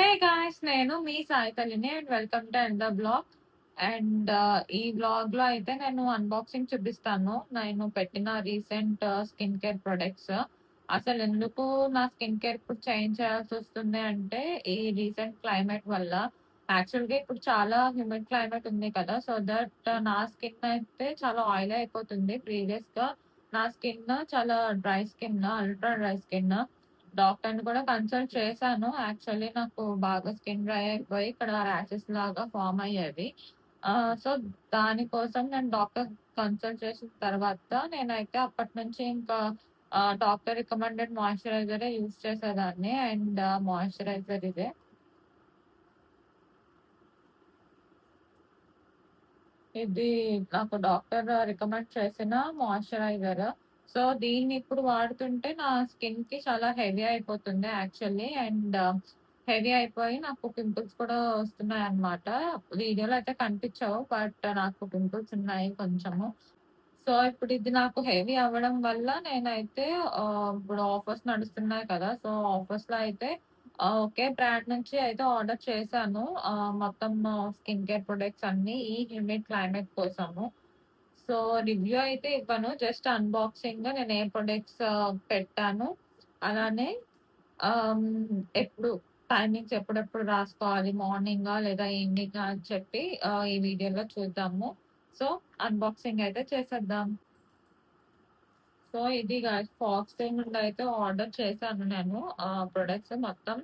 Hey guys! నేను మీ సాయి తల్లిని and welcome to another blog. ఈ బ్లాగ్‌లో అయితే నేను అన్బాక్సింగ్ చూపిస్తాను. నేను పెట్టిన రీసెంట్ స్కిన్ కేర్ ప్రొడక్ట్స్. అసలెందుకు నా స్కిన్ కేర్ ఇప్పుడు చేంజ్ చేయాల్సొస్తుంది అంటే, ఈ రీసెంట్ క్లైమేట్ వల్ల. యాక్చువల్‌గా ఇప్పుడు చాలా హ్యూమిడ్ క్లైమేట్ ఉంది కదా! సో దట్ నా స్కిన్ అయితే చాలా ఆయిలీ అయిపోతుంది. ప్రీవియస్‌గా నా స్కిన్ చాలా dry skin, ultra dry skin. డాక్టర్‌ని కూడా కన్సల్ట్ చేశాను. యాక్చువల్లీ నాకు బాగా స్కిన్ డ్రై అయిపోయి ఇక్కడ ర్యాషెస్ లాగా ఫార్మ్ అయ్యేవి. సో, దానికోసం నేను డాక్టర్ కన్సల్ట్ చేసిన తర్వాత నేనైతే అప్పటినుంచి ఇంకా డాక్టర్ రికమెండెడ్ మాయిశ్చరైజరే యూజ్ చేసేదాన్ని. మాయిశ్చరైజర్ ఇదే. ఇది నాకు డాక్టర్ రికమెండ్ చేసిన మాయిశ్చరైజర్. సో, దీన్ని ఇప్పుడు వాడుతుంటే నా స్కిన్‌కి చాలా హెవీ అయిపోతుంది యాక్చువల్లీ. హెవీ అయిపోయి నాకు పింపుల్స్ కూడా వస్తున్నాయన్నమాట. వీడియోలో అయితే కనిపించవు. బట్ నాకు పింపుల్స్ ఉన్నాయి కొంచెము. సో, ఇప్పుడు ఇది నాకు హెవీ అవ్వడం వల్ల నేనైతే ఇప్పుడు ఆఫర్స్ నడుస్తున్నాయి కదా! సో, ఆఫర్స్‌లో అయితే ఒకే బ్రాండ్ నుంచి అయితే ఆర్డర్ చేశాను. మొత్తం స్కిన్ కేర్ ప్రొడక్ట్స్ అన్నీ ఈ హ్యూమిడ్ క్లైమేట్ కోసము. సో, రివ్యూ అయితే ఇవ్వను. జస్ట్ అన్బాక్సింగ్‌గా నేను ఏ ప్రొడక్ట్స్ పెట్టాను. అలానే ఎప్పుడు టైమింగ్స్ ఎప్పుడెప్పుడు రాసుకోవాలి, మార్నింగా లేదా ఈవినింగా అని చెప్పి ఈ వీడియోలో చూద్దాము. సో, అన్బాక్సింగ్ అయితే చేసేద్దాం. సో, ఇది గాయ్స్ ఫాక్స్‌టైల్ నుండి అయితే ఆర్డర్ చేశాను నేను ప్రొడక్ట్స్ మొత్తం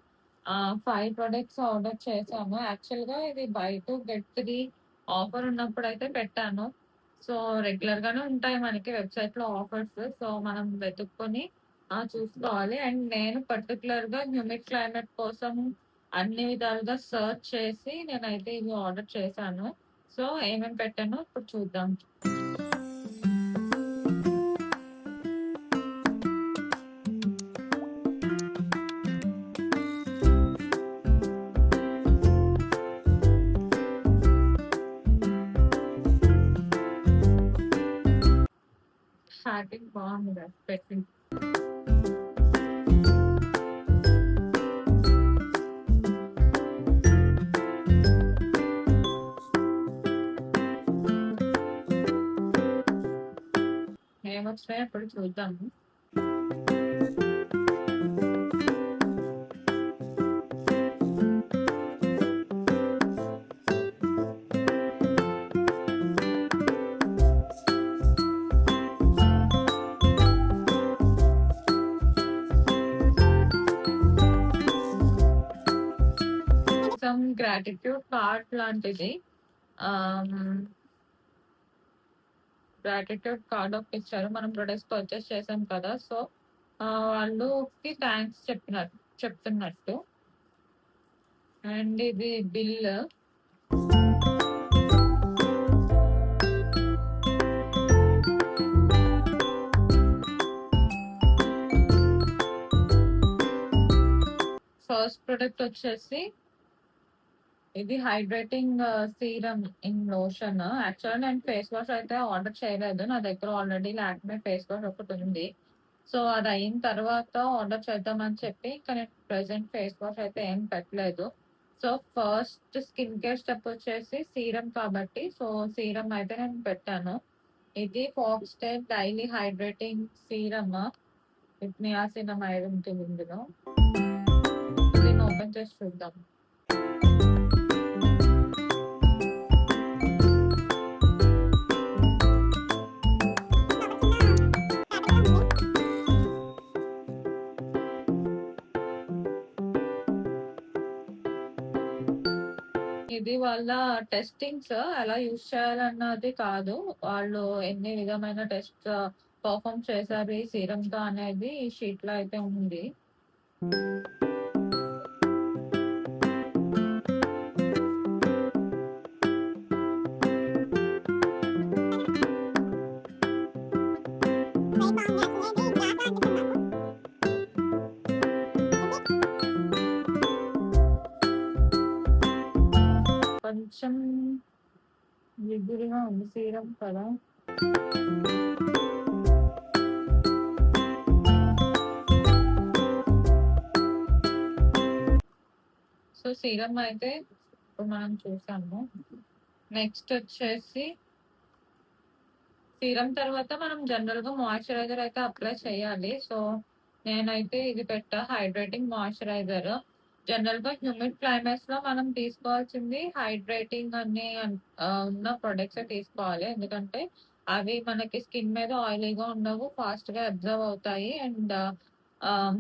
5 ప్రొడక్ట్స్ ఆర్డర్ చేశాను. యాక్చువల్‌గా ఇది బై 2 గెట్ 3 ఆఫర్ ఉన్నప్పుడైతే పెట్టాను. సో, రెగ్యులర్‌గానే ఉంటాయి మనకి వెబ్‌సైట్‌లో ఆఫర్స్. సో, మనం వెతుక్కొని చూసుకోవాలి. అండ్ నేను పర్టిక్యులర్‌గా హ్యూమిడ్ క్లైమేట్ కోసం అన్ని విధాలుగా సెర్చ్ చేసి నేనైతే ఇవి ఆర్డర్ చేశాను. సో, ఏమేమి పెట్టానో ఇప్పుడు చూద్దాం. స్టార్టింగ్ బాగుంది కదా! పెట్టింది. ఏమొచ్చినాయో ఇప్పుడు చూద్దాము. సమ్ గ్రాటిట్యూడ్ కార్డ్ లాంటిది. ఆహ్, గ్రాటిట్యూడ్ కార్డ్ ఒకటి ఇచ్చారు. మనం ప్రొడక్ట్స్ పర్చేస్ చేసాం కదా! సో, వాళ్ళుకి థాంక్స్ చెప్తున్నట్టు. అండ్ ఇది బిల్. ఫస్ట్ ప్రొడక్ట్ వచ్చేసి ఇది హైడ్రేటింగ్ సీరమ్ ఇన్ లోషన్. యాక్చువల్‌గా నేను ఫేస్ వాష్ అయితే ఆర్డర్ చేయలేదు. నా దగ్గర ఆల్రెడీ లాక్మే ఫేస్ వాష్ ఒకటుంది. సో, అది అయిన తర్వాత ఆర్డర్ చేద్దామని చెప్పి ఇంకా నేను ప్రెజెంట్ ఫేస్ వాష్ అయితే ఏం పెట్టలేదు. So, first skin care step వచ్చేసి సీరమ్ కాబట్టి సో, సీరమ్ అయితే నేను పెట్టాను. ఇది foxtail daily hydrating serum with niacinamide ఉంటుంది ఇందులో. దీన్ని ఓపెన్ చేసి చూద్దాం. ఇది వాళ్ళ టెస్టింగ్స్ ఎలా యూజ్ చేయాలన్నది కాదు. వాళ్ళు ఎన్ని విధమైన టెస్ట్స్ పర్ఫార్మ్ చేశారు ఈ సీరమ్‌తో అనేది ఈ షీట్‌లో అయితే ఉంది. కొంచెం జిగురుగా ఉంది సీరమ్ కదా! సో, సీరమ్ అయితే ఇప్పుడు మనం చూసాము. నెక్స్ట్ వచ్చేసి సీరమ్ తర్వాత మనం జనరల్‌గా మాయిశ్చరైజర్ అయితే అప్లై చేయాలి. సో, నేనైతే ఇది పెట్టా హైడ్రేటింగ్ మాయిశ్చరైజర్. జనరల్‌గా హ్యూమిడ్ క్లైమేట్స్‌లో మనం తీసుకోవాల్సింది హైడ్రేటింగ్ అని ఉన్న ప్రొడక్ట్సే తీసుకోవాలి. ఎందుకంటే అవి మనకి స్కిన్ మీద ఆయిలీగా ఉండవు. ఫాస్ట్‌గా అబ్జర్వ్ అవుతాయి. అండ్ ఆహ్,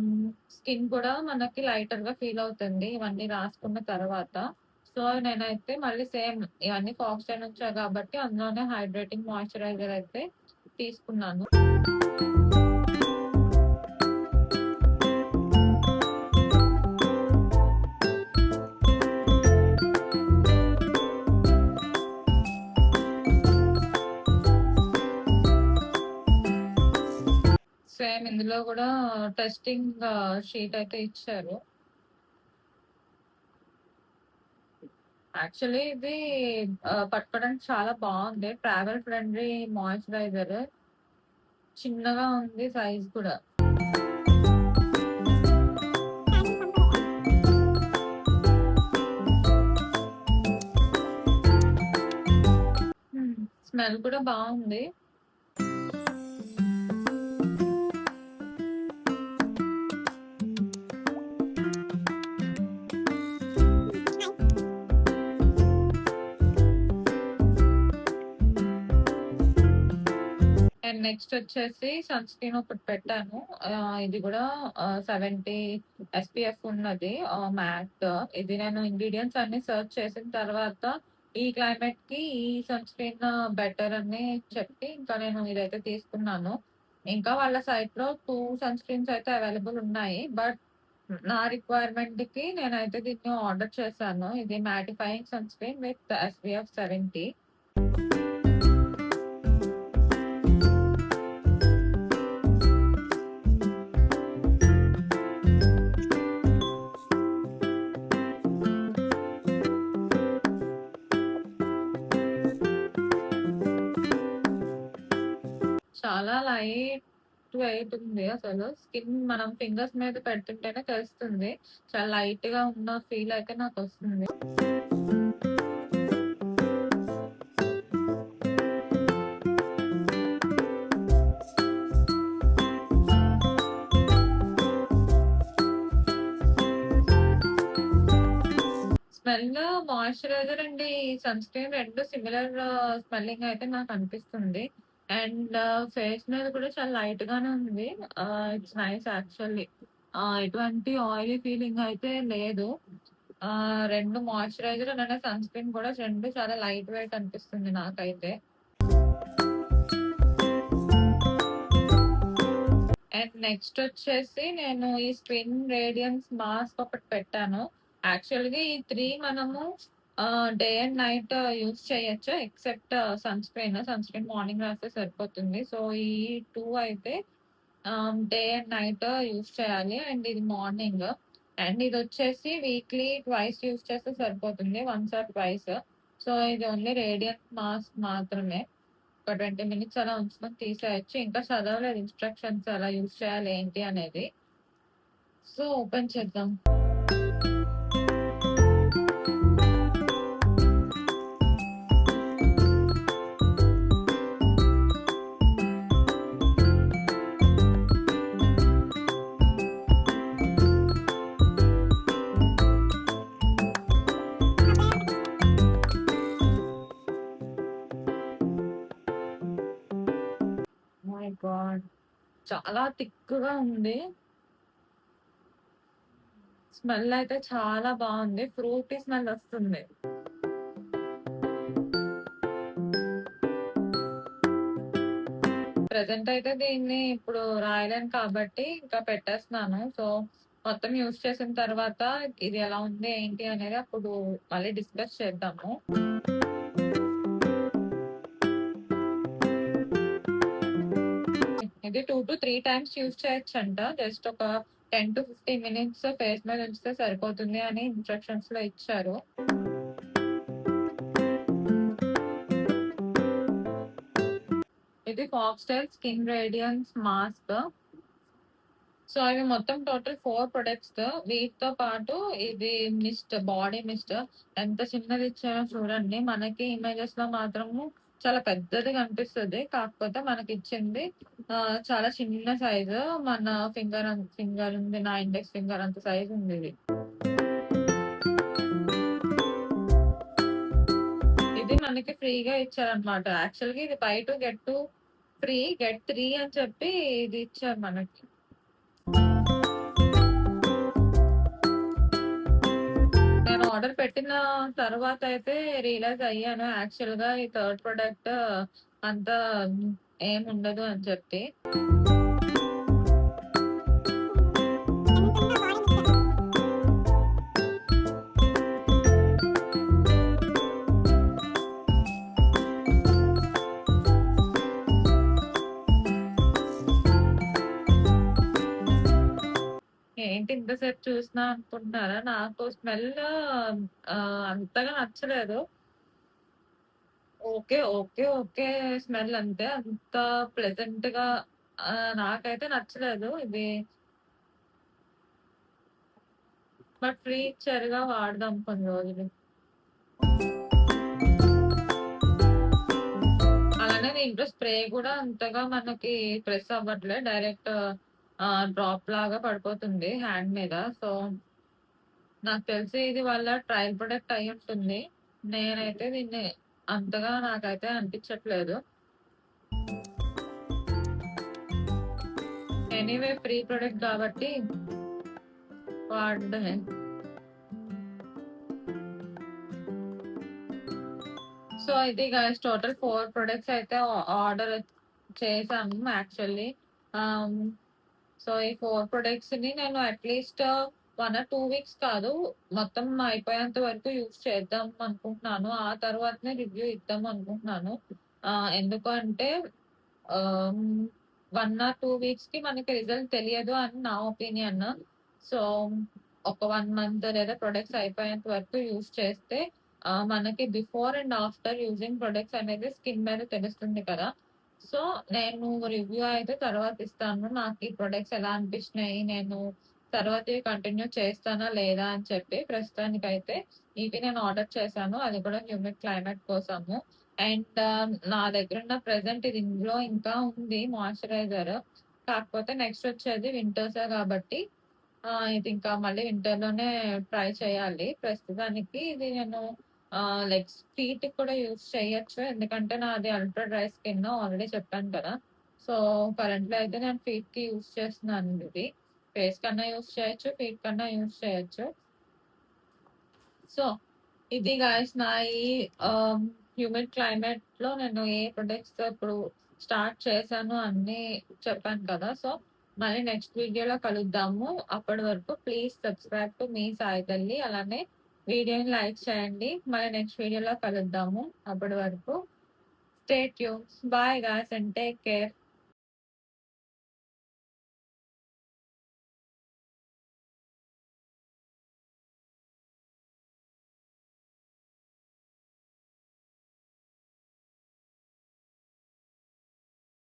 స్కిన్ కూడా మనకి లైటర్‌గా ఫీల్ అవుతుంది ఇవన్నీ రాసుకున్న తర్వాత. సో, నేనైతే మళ్ళీ సేమ్ ఇవన్నీ ఫాక్స్‌టైల్ నుంచే కాబట్టి అందులోనే హైడ్రేటింగ్ మాయిశ్చరైజర్ అయితే తీసుకున్నాను. సేమ్ ఇందులో గూడా టెస్టింగ్ షీట్ అయితే ఇచ్చారు. యాక్చువల్లీ ఇది పట్టుకోవడానికి చాలా బావుంది. Travel friendly moisturiser. చిన్నగా ఉంది సైజ్ కూడా. స్మెల్ కూడా బావుంది. అండ్ నెక్స్ట్ వచ్చేసి సన్ స్క్రీన్ ఒకటి పెట్టాను. ఇది గూడా 70 ఎస్‌పీఎఫ్ ఉన్నది. మ్యాట్. ఇది నేను ఇంగ్రీడియెంట్స్ అన్నీ సెర్చ్ చేసిన తర్వాత ఈ క్లైమేట్‌కి ఈ సన్ స్క్రీన్ బెటర్ అని చెప్పి ఇంకా నేను ఇదైతే తీసుకున్నాను. ఇంకా వాళ్ళ సైట్‌లో 2 సన్ స్క్రీన్స్ అయితే అవైలబుల్ ఉన్నాయి. బట్ నా రిక్వైర్మెంట్‌కి నేనైతే దీన్ని ఆర్డర్ చేశాను. ఇది mattifying sun screen with SPF 70. చాలా లైట్ వెయిట్ ఉంది అసలు. స్కిన్ మనం ఫింగర్స్ మీద పెడుతుంటేనే తెలుస్తుంది. చాలా లైట్‌గా ఉన్న ఫీల్ అయితే నాకొస్తుంది. స్మెల్ మాయిశ్చరైజర్ అండ్ ఈ సన్ స్క్రీన్ 2 సిమిలర్ స్మెల్లింగ్ అయితే నాకనిపిస్తుంది. అండ్ ఫేస్ మీద కూడా చాలా లైట్ గానే ఉంది. It's nice actually. ఎటువంటి ఆయిలీ ఫీలింగ్ అయితే లేదు. 2 మాయిశ్చరైజర్ అలానే సన్ స్క్రీన్ కూడా 2 చాలా లైట్ వెయిట్ అనిపిస్తుంది నాకైతే. అండ్ నెక్స్ట్ వచ్చేసి నేను ఈ స్కిన్ రేడియన్స్ మాస్క్ ఒకటి పెట్టాను. యాక్చువల్‌గా ఈ 3 మనము డే అండ్ నైట్ యూజ్ చేయొచ్చు. Except sunscreen. Sunscreen morning రాస్తే సరిపోతుంది. సో, ఈ 2 అయితే డే అండ్ నైట్ యూజ్ చేయాలి. అండ్ ఇది మార్నింగ్. అండ్ ఇదొచ్చేసి వీక్లీ ట్వైస్ యూజ్ చేస్తే సరిపోతుంది. Once or twice. సో, ఇది ఓన్లీ రేడియన్స్ మాస్క్ మాత్రమే. ఒక 20 మినిట్స్ అలా ఉంచుకొని తీసేయొచ్చు. ఇంకా చదవలేదు ఇన్‌స్ట్రక్షన్స్ ఎలా యూజ్ చేయాలి ఏంటి అనేది. సో, ఓపెన్ చేద్దాం. My God! చాలా థిక్‌గా ఉంది. స్మెల్ అయితే చాలా బావుంది. ఫ్రూటీ స్మెల్ వస్తుంది. ప్రెజెంట్ అయితే దీన్ని ఇప్పుడు రాయలేను కాబట్టి ఇంకా పెట్టేస్తున్నాను. సో, మొత్తం యూజ్ చేసిన తర్వాత ఇది ఎలా ఉంది ఏంటి అనేది అప్పుడు మళ్ళీ డిస్కస్ చేద్దాము. ఇది 2-3 టైమ్స్ యూజ్ చేయొచ్చంట. జస్ట్ ఒక 10-15 మినిట్స్ ఫేస్ మీద ఉంచితే సరిపోతుంది అని ఇన్‌స్ట్రక్షన్స్‌లో ఇచ్చారు. ఇది foxtail skin radiance mask. So, అవి మొత్తం టోటల్ 4 ప్రొడక్ట్స్. వీటితో పాటు ఇది బాడీ మిస్ట్ ఎంత చిన్నదిచ్చారో చూడండి. మనకి ఇమేజెస్‌లో మాత్రము చాలా పెద్దది కనిపిస్తది. కాకపోతే మనకిచ్చింది చాలా చిన్న సైజు. మన ఫింగర్ ఉంది. నా ఇండెక్స్ ఫింగర్ అంత సైజుందిది. ఇది మనకి ఫ్రీగా ఇచ్చారనమాట. యాక్చువల్‌గా ఇది బై 2 గెట్ 2 ఫ్రీ, గెట్ 3 అని చెప్పి ఇది ఇచ్చారు మనకి. నేను ఆర్డర్ పెట్టిన తర్వాతయితే రియలైజ్ అయ్యాను యాక్చువల్‌గా ఈ థర్డ్ ప్రొడక్ట్ అంత ఏముండదు అని చెప్పి. ఏంటి ఇంతసేపు చూసినా అనుకుంటున్నారా? నాకు స్మెల్ అంతగా నచ్చలేదు. ఓకే. ఓకే. ఓకే. స్మెల్ అంతే. అంత ప్లెజెంట్‌గా నాకైతే నచ్చలేదు ఇది. బట్ ఫ్రీ ఇచ్చారుగా వాడదాం కొన్ని రోజులు. అలానే దీంట్లో స్ప్రే గూడా అంతగా మనకి ప్రెస్ అవ్వట్లే. డైరెక్ట్ డ్రాప్ లాగా పడిపోతుంది హ్యాండ్ మీద. సో, నాకు తెలిసి ఇది వాళ్ళ ట్రయల్ ప్రొడక్ట్ అయ్యుంటుంది. నేనైతే దీన్ని అంతగా నాకైతే అనిపించట్లేదు. ఎనీవే ఫ్రీ ప్రొడక్ట్ కాబట్టి వాడడమే. సో, ఇది గైస్ టోటల్ 4 ప్రొడక్ట్స్ అయితే ఆర్డర్ చేశాను యాక్చువల్లీ. ఆహ్, సో, ఈ 4 ప్రొడక్ట్స్‌ని నేను అట్‌లీస్ట్ 1 ఆర్ 2 వీక్స్ కాదు, మొత్తం అయిపోయేంత వరకు యూజ్ చేద్దాం అనుకుంటున్నాను. ఆ తర్వాతనే రివ్యూ ఇద్దాం అనుకుంటున్నాను. ఎందుకు అంటే 1 ఆర్ 2 వీక్స్‌కి మనకి రిజల్ట్ తెలియదు అని నా ఒపీనియన్. సో, ఒక 1 మంత్ లేదా ప్రొడక్ట్స్ అయిపోయేంత వరకు యూజ్ చేస్తే మనకి before and after using products అనేది స్కిన్ మీద తెలుస్తుంది కదా! సో, నేను రివ్యూ అయితే తర్వాత ఇస్తాను. నాకు ఈ ప్రొడక్ట్స్ ఎలా అనిపించినాయి, నేను తర్వాత ఇవి కంటిన్యూ చేస్తానా లేదా అని చెప్పి. ప్రస్తుతానికైతే ఇవి నేను ఆర్డర్ చేశాను. అది కూడా హ్యూమిడ్ క్లైమేట్ కోసము. అండ్ నా దగ్గరున్న ప్రెజెంట్ ఇది ఇందులో ఇంకా ఉంది మాయిశ్చరైజర్. కాకపోతే నెక్స్ట్ వచ్చేది వింటర్సే కాబట్టి ఇది ఇంకా మళ్ళీ వింటర్‌లోనే ట్రై చేయాలి. ప్రస్తుతానికి ఇది నేను లైక్ ఫీట్‌కి కూడా యూజ్ చేయొచ్చు. ఎందుకంటే నాది అల్ట్రా డ్రై స్కిన్ ఆల్రెడీ చెప్పాను కదా! సో, కరెంట్‌లో అయితే నేను ఫీట్‌కి యూజ్ చేస్తున్నాను ఇది. ఫేస్ కన్నా యూజ్ చేయొచ్చు. ఫీట్ కన్నా యూజ్ చేయొచ్చు. సో, ఇది గైస్ నా ఈ హ్యూమిడ్ క్లైమేట్‌లో నేను ఏ ప్రొడక్ట్స్ ఇప్పుడు స్టార్ట్ చేశాను అన్నీ చెప్పాను కదా! సో, మళ్ళీ నెక్స్ట్ వీడియోలో కలుద్దాము. అప్పటి వరకు please subscribe to me Sai తల్లి. అలానే వీడియోని లైక్ చేయండి. మళ్ళీ నెక్స్ట్ వీడియోలో కలుద్దాము. అప్పటి వరకు stay tune. Bye guys and take care.